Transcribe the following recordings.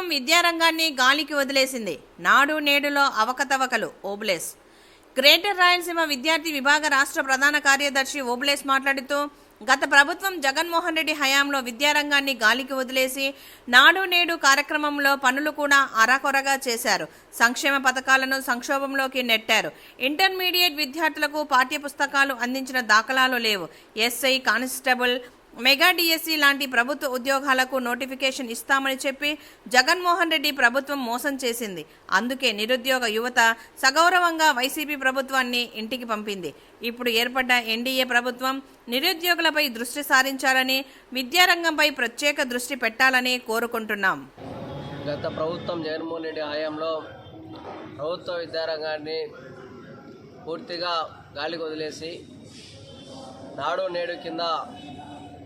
ప్రభుత్వం విద్యారంగాన్ని గాలికి వదిలేసింది. నాడు నేడులో అవకతవకలు. ఓబులేస్. గ్రేటర్ రాయలసీమ విద్యార్థి విభాగ రాష్ట్ర ప్రధాన కార్యదర్శి ఓబులేస్ మాట్లాడుతూ, గత ప్రభుత్వం జగన్మోహన్ రెడ్డి హయాంలో విద్యారంగాన్ని గాలికి వదిలేసి నాడు నేడు కార్యక్రమంలో పనులు కూడా అరాకొరగా చేశారు. సంక్షేమ పథకాలను సంక్షోభంలోకి నెట్టారు. ఇంటర్మీడియట్ విద్యార్థులకు పాఠ్యపుస్తకాలు అందించిన దాఖలాలు లేవు. ఎస్ఐ, కానిస్టేబుల్, మెగా డిఎస్సి లాంటి ప్రభుత్వ ఉద్యోగాలకు నోటిఫికేషన్ ఇస్తామని చెప్పి జగన్మోహన్ రెడ్డి ప్రభుత్వం మోసం చేసింది. అందుకే నిరుద్యోగ యువత సగౌరవంగా వైసీపీ ప్రభుత్వాన్ని ఇంటికి పంపింది. ఇప్పుడు ఏర్పడ్డ ఎన్డీఏ ప్రభుత్వం నిరుద్యోగులపై దృష్టి సారించాలని, విద్యారంగంపై ప్రత్యేక దృష్టి పెట్టాలని కోరుకుంటున్నాం. గత ప్రభుత్వం జగన్మోహన్ రెడ్డి హయాంలో ప్రభుత్వ విద్యారంగాన్ని పూర్తిగా గాలికి వదిలేసి నాడు నేడు కింద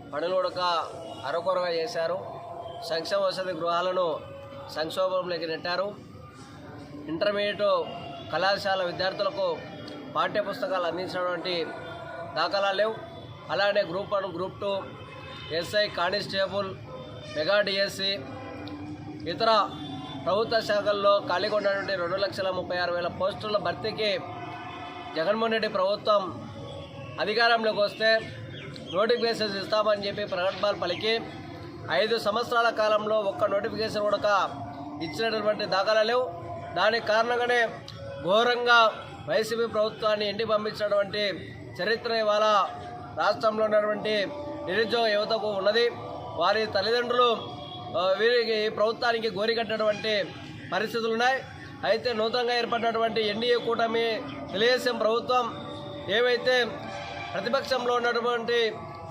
పనులు ఉడక అరకొరగా చేశారు. సంక్షేమ వసతి గృహాలను సంక్షోభంలోకి నెట్టారు. ఇంటర్మీడియట్ కళాశాల విద్యార్థులకు పాఠ్యపుస్తకాలు అందించినటువంటి దాఖలాలు లేవు. అలానే group 1, group 2, SI, constable, mega DSC, ఇతర ప్రభుత్వ శాఖల్లో ఖాళీగా ఉన్నటువంటి 2,36,000 పోస్టుల భర్తీకి జగన్మోహన్ రెడ్డి ప్రభుత్వం అధికారంలోకి వస్తే నోటిఫికేషన్స్ ఇస్తామని చెప్పి ప్రకటనలు పలికి 5 సంవత్సరాల కాలంలో ఒక్క నోటిఫికేషన్ కూడా ఇచ్చినటువంటి దాఖలాలు లేవు. దానికి కారణంగానే ఘోరంగా వైసీపీ ప్రభుత్వాన్ని ఇంటికి పంపించినటువంటి చరిత్ర ఇవాళ రాష్ట్రంలో ఉన్నటువంటి నిరుద్యోగ యువతకు ఉన్నది. వారి తల్లిదండ్రులు వీరికి ప్రభుత్వానికి గోరికట్టినటువంటి పరిస్థితులు ఉన్నాయి. అయితే నూతనంగా ఏర్పడినటువంటి ఎన్డీఏ కూటమి తెలుగుదేశం ప్రభుత్వం ఏవైతే ప్రతిపక్షంలో ఉన్నటువంటి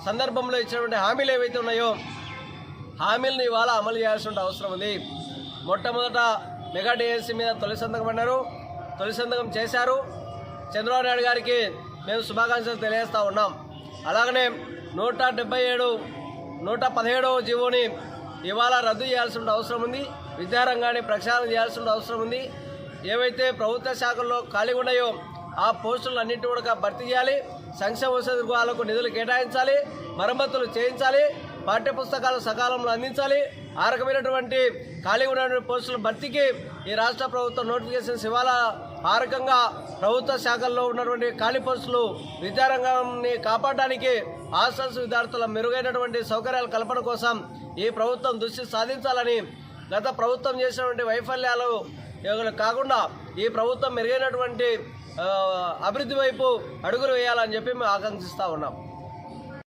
సందర్భంలో ఇచ్చినటువంటి హామీలు ఏవైతే ఉన్నాయో హామీలను ఇవాళ అమలు చేయాల్సిన అవసరం ఉంది. మొట్టమొదట మెగా డిఎస్సి మీద తొలి సంతకం అన్నారు. తొలి సంతకం చేశారు. చంద్రబాబు నాయుడు గారికి మేము శుభాకాంక్షలు తెలియజేస్తూ ఉన్నాం. అలాగనే 177, 117వ జీవోని ఇవాళ రద్దు చేయాల్సిన అవసరం ఉంది. విద్యారంగాన్ని ప్రక్షాళన చేయాల్సిన అవసరం ఉంది. ఏవైతే ప్రభుత్వ శాఖల్లో ఖాళీ ఉన్నాయో ఆ పోస్టులు అన్నింటి కూడా భర్తీ చేయాలి. సంక్షేమ వసతి గృహాలకు నిధులు కేటాయించాలి. మరమ్మతులు చేయించాలి. పాఠ్యపుస్తకాలు సకాలంలో అందించాలి. ఆ రకమైనటువంటి ఖాళీ ఉన్నటువంటి పోస్టుల భర్తీకి ఈ రాష్ట్ర ప్రభుత్వం నోటిఫికేషన్స్ ఇవ్వాలా. ఆ రకంగా ప్రభుత్వ శాఖల్లో ఉన్నటువంటి ఖాళీ పోస్టులు విద్యారంగాన్ని కాపాడడానికి హాస్టల్స్ విద్యార్థుల మెరుగైనటువంటి సౌకర్యాల కల్పన కోసం ఈ ప్రభుత్వం దృష్టి సాధించాలని, గత ప్రభుత్వం చేసినటువంటి వైఫల్యాలు కాకుండా ఈ ప్రభుత్వం మెరుగైనటువంటి అభివృద్ధి వైపు అడుగులు వేయాలని చెప్పి మేము ఆకాంక్షిస్తూ ఉన్నాం.